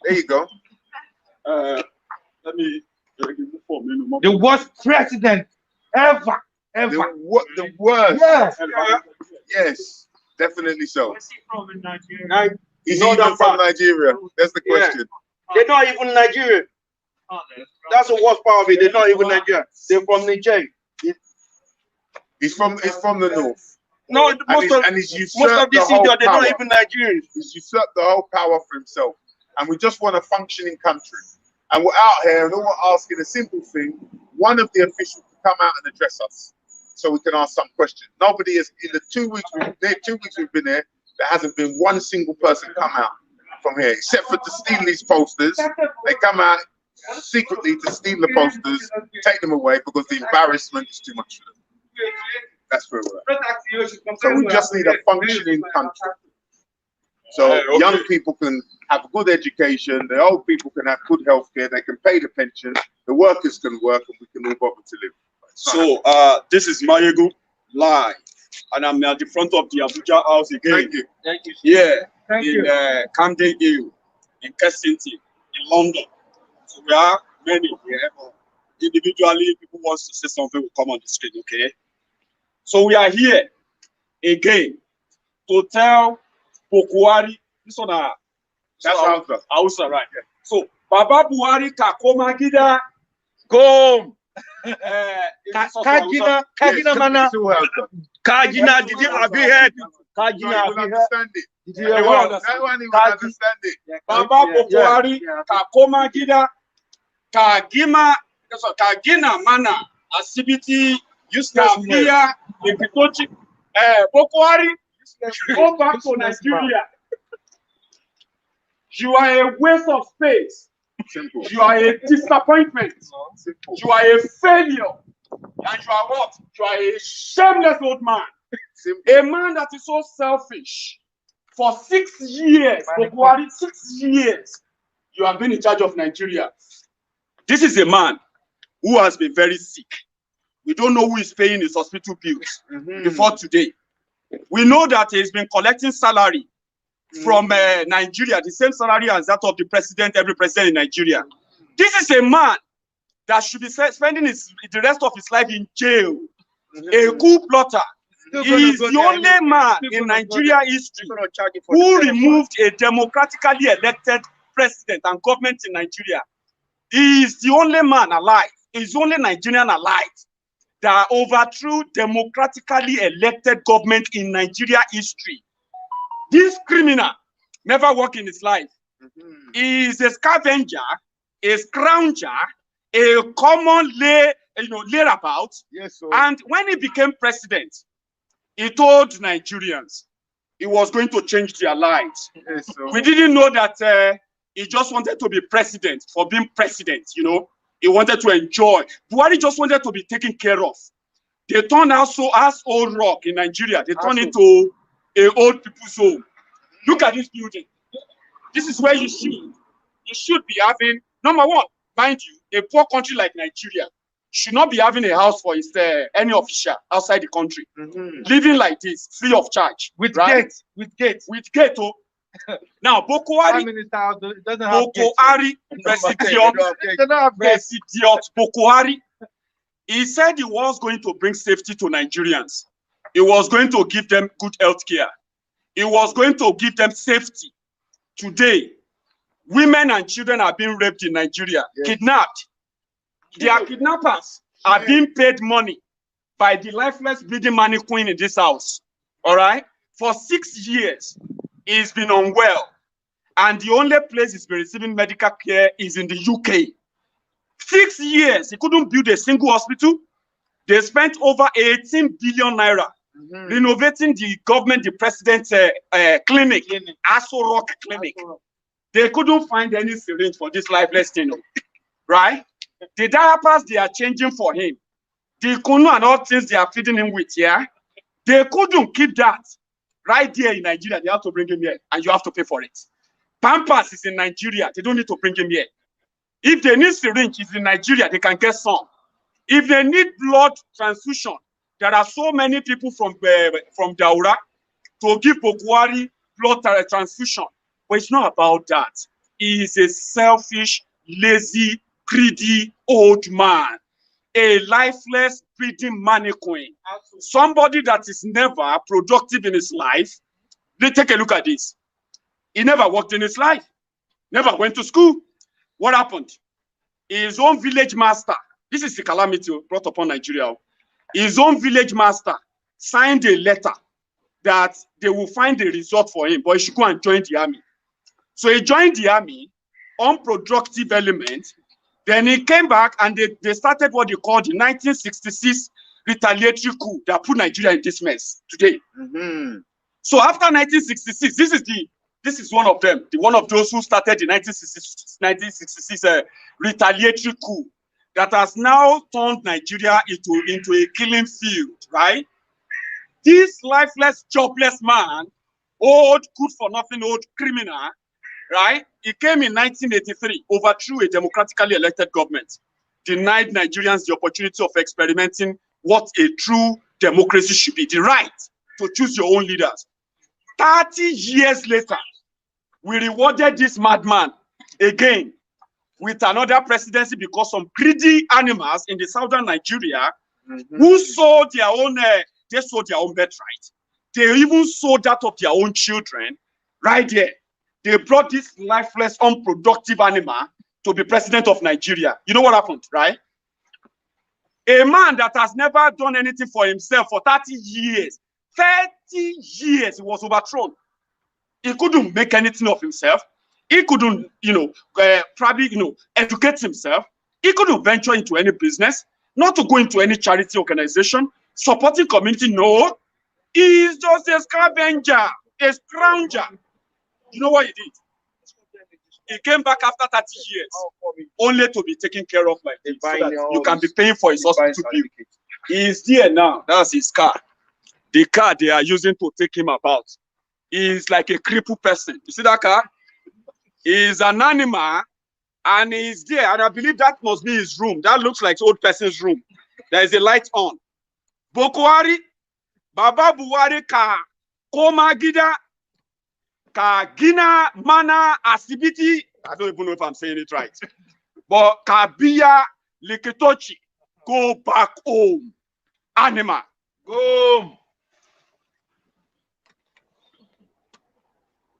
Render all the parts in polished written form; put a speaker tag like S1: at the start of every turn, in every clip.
S1: There you go.
S2: Let me
S3: the worst president ever.
S1: The worst.
S3: Yes.
S1: Yes, definitely so.
S4: Where's he from in Nigeria?
S1: He's even from Nigeria. That's the question.
S2: They're not even Nigerian.
S4: Oh,
S2: That's the worst part of it. They're not even Nigerian. They're from Nigeria.
S1: He's from the north.
S2: No,
S1: He's
S2: most of these Indians, they're not even Nigerians.
S1: He's usurped the whole power for himself. And we just want a functioning country. And we're out here and all we're asking a simple thing, one of the officials to come out and address us so we can ask some questions. Nobody is, in the 2 weeks we've been here, there hasn't been one single person come out from here, except for to steal these posters. They come out secretly to steal the posters, take them away because the embarrassment is too much for them. That's where we're at. So we just need a functioning country. So young people can have good education, the old people can have good health care, they can pay the pension, the workers can work, and we can all bother to live.
S2: So this is Maiyegun live, and I'm at the front of the Abuja house again.
S1: Thank you.
S4: Thank you.
S2: Yeah,
S3: Thank
S2: in
S3: you.
S2: Camden Hill, in Kensington, in London. So we are many here. Individually, people want to say something, will come on the street, okay? So we are here again to tell Buhari, this one,
S1: That's
S2: Hausa, right? Yeah. So Baba Buhari kakoma gida gom.
S3: Kajina mana.
S2: Kajina, did you have you heard? Kajina,
S1: You will understand it.
S3: Did you hear
S1: Everyone
S3: what?
S1: will understand it.
S2: Baba Buhari kakoma gida kagima kagina mana asibiti yuskambia epitochi Buhari go back to Nigeria. You are a waste of space.
S1: Simple.
S2: You are a disappointment.
S1: Simple.
S2: You are a failure. And you are what? You are a shameless old man.
S1: Simple.
S2: A man that is so selfish. For 6 years, Buhari, 6 years, you have been in charge of Nigeria. This is a man who has been very sick. We don't know who is paying his hospital bills before today. We know that he's been collecting salary from Nigeria, the same salary as that of the president, every president in Nigeria. This is a man that should be spending the rest of his life in jail, a coup plotter. He is the only man in Nigeria history who removed a democratically elected president and government in Nigeria. He is the only man alive, he is the only Nigerian alive that overthrew democratically elected government in Nigeria history. This criminal never worked in his life. He is a scavenger, a scrounger, a common layerabout.
S1: Yes, sir.
S2: And when he became president, he told Nigerians he was going to change their lives.
S1: Yes, sir.
S2: We didn't know that he just wanted to be president for being president, you know. He wanted to enjoy. Buhari just wanted to be taken care of. They turned out so as old rock in Nigeria. They turned into a old people's home. Look at this building. This is where you should be having, number one, mind you, a poor country like Nigeria should not be having a house for any official outside the country. Living like this, free of charge.
S3: With
S2: right?
S3: gate. With gate.
S2: With gate. Oh. Now, Buhari,
S3: doesn't have gate.
S2: Buhari, President Buhari, he said he was going to bring safety to Nigerians. He was going to give them good health care. He was going to give them safety. Today, women and children are being raped in Nigeria, kidnapped. Their kidnappers are being paid money by the lifeless bleeding mannequin in this house. All right? For 6 years, he's been unwell. And the only place he's been receiving medical care is in the UK. 6 years, he couldn't build a single hospital. They spent over 18 billion naira renovating the government, the president's clinic, Aso Rock Clinic. They couldn't find any syringe for this lifeless thing, right? The diapers they are changing for him, the kunu and all things they are feeding him with, yeah, they couldn't keep that right there in Nigeria. They have to bring him here, and you have to pay for it. Pampers is in Nigeria. They don't need to bring him here. If they need syringe, it's in Nigeria. They can get some. If they need blood transfusion, there are so many people from Daura to give Buhari blood transfusion. But it's not about that. he is a selfish, lazy, greedy old man, a lifeless, breeding mannequin, somebody that is never productive in his life. Let's take a look at this. He never worked in his life, never went to school. What happened? His own village master, this is the calamity brought upon Nigeria. His own village master signed a letter that they will find a result for him, but he should go and join the army. So he joined the army, unproductive element. Then he came back and they started what they called the 1966 retaliatory coup that put Nigeria in this mess today. So after 1966, this is one of them, one of those who started the 1966 retaliatory coup that has now turned Nigeria into a killing field, right? This lifeless, jobless man, old, good for nothing, old criminal, right? He came in 1983, overthrew a democratically elected government, denied Nigerians the opportunity of experimenting what a true democracy should be, the right to choose your own leaders. 30 years later, we rewarded this madman again with another presidency because some greedy animals in the southern Nigeria who sold their own, they sold their own birthright. They even sold that of their own children right there. They brought this lifeless, unproductive animal to be president of Nigeria. You know what happened, right? A man that has never done anything for himself for 30 years, 30 years, he was overthrown. He couldn't make anything of himself. He couldn't, probably, educate himself. He couldn't venture into any business, not to go into any charity organization, supporting community. No, he's just a scavenger, a scrounger. You know what he did? He came back after 30 years, only to be taken care of like this, so that you can be paying for his hospital bill. He is there now. That's his car. The car they are using to take him about. He's like a crippled person. You see that car? He's an animal, and he's there. And I believe that must be his room. That looks like old person's room. There is a light on. Bokuari, Baba Buhari ka Komagida, ka Gina Mana Asibiti. I don't even know if I'm saying it right. But Kabia Likitochi, go back home. Animal, go home.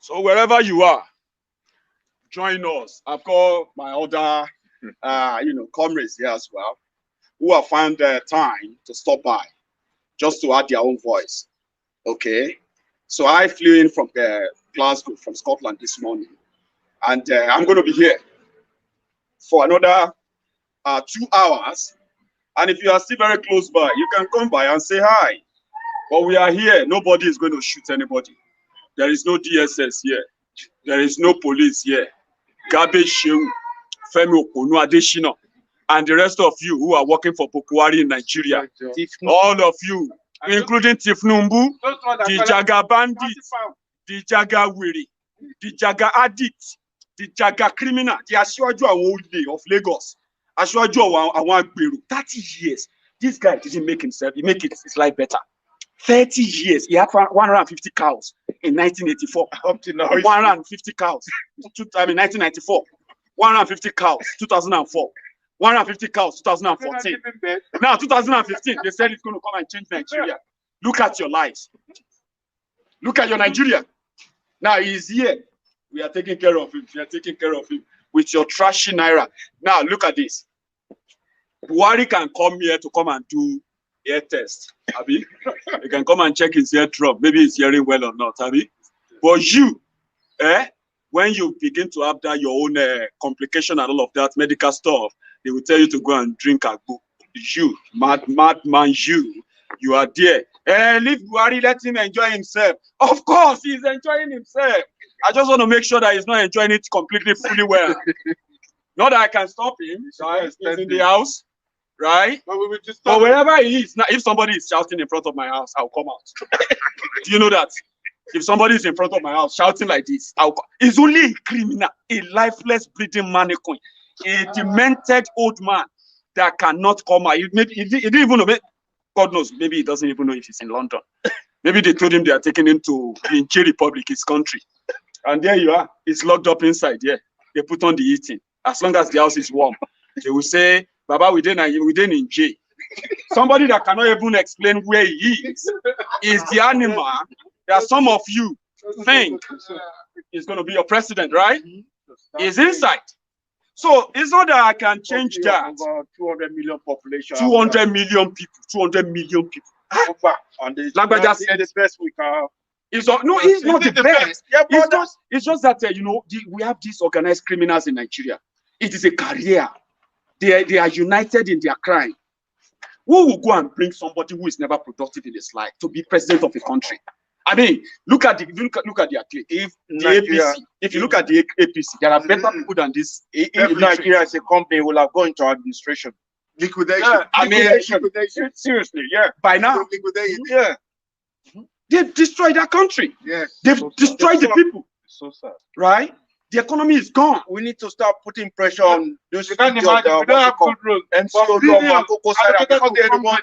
S2: So wherever you are, join us. I've got my other, comrades here as well, who have found time to stop by, just to add their own voice. Okay, so I flew in from Glasgow, from Scotland this morning, and I'm going to be here for another 2 hours. And if you are still very close by, you can come by and say hi. But we are here. Nobody is going to shoot anybody. There is no DSS here. There is no police here. Garbage Shehu, Femi Okonu Adeshina, and the rest of you who are working for Bokuari in Nigeria. All of you, including Tifnumbu, the Jaga bandits, the Jaga Wiri, the Jaga addict, the Jaga criminal, the Asiwaju Awole of Lagos, Asiwaju Awagberu. 30 years. This guy didn't make himself, he made his life better. 30 years. He had 150 cows in 1984. Up to now, 150 cows. 1994. 150 cows, 2004. 150 cows, 2014. Now, 2015, they said it's going to come and change Nigeria. Look at your lives. Look at your Nigeria. Now, he's here. We are taking care of him. We are taking care of him with your trashy Naira. Now, look at this. Buhari can come here to come and do ear test. Abi, you can come and check his eardrum. Maybe he's hearing well or not. Abi, but you, when you begin to have that your own complication and all of that medical stuff, they will tell you to go and drink agbo. You, madman, you are there. Leave Buhari, let him enjoy himself. Of course, he's enjoying himself. I just want to make sure that he's not enjoying it completely, fully well. Not that I can stop him. He's in the house. Right? But wherever he is, now, if somebody is shouting in front of my house, I'll come out. Do you know that? If somebody is in front of my house shouting like this, he's only a criminal, a lifeless, breathing mannequin, a demented old man that cannot come out. He didn't even know. God knows, maybe he doesn't even know if he's in London. Maybe they told him they are taking him to Czech Republic, his country. And there you are. He's locked up inside, yeah. they put on the heating. As long as the house is warm, they will say, Baba, we didn't in jail. Somebody that cannot even explain where he is the animal that some of you think is going to be your president, right? He's inside. So it's not that I can change that.
S4: Over 200 million population.
S2: 200 million people. 200 million people.
S4: And
S2: Lagbaja
S4: said the best we can.
S2: It's not the best.
S4: Yeah,
S2: It's just that we have these organized criminals in Nigeria. It is a career. They are united in their crime. Who will go and bring somebody who is never productive in his life to be president of a country? I mean, look at their clique. If you look at the APC, there are better people than this.
S4: If Nigeria as a company will have gone into administration.
S1: Liquidation.
S2: Yeah, I mean,
S4: liquidation. Seriously, yeah.
S2: By now,
S4: Yeah.
S2: they've destroyed that country.
S1: Yes.
S2: They've destroyed the people.
S4: So sad.
S2: Right? The economy is gone.
S4: We need to start putting pressure on those.
S3: You can't imagine, we don't have good roads.
S4: MCO, because they are the ones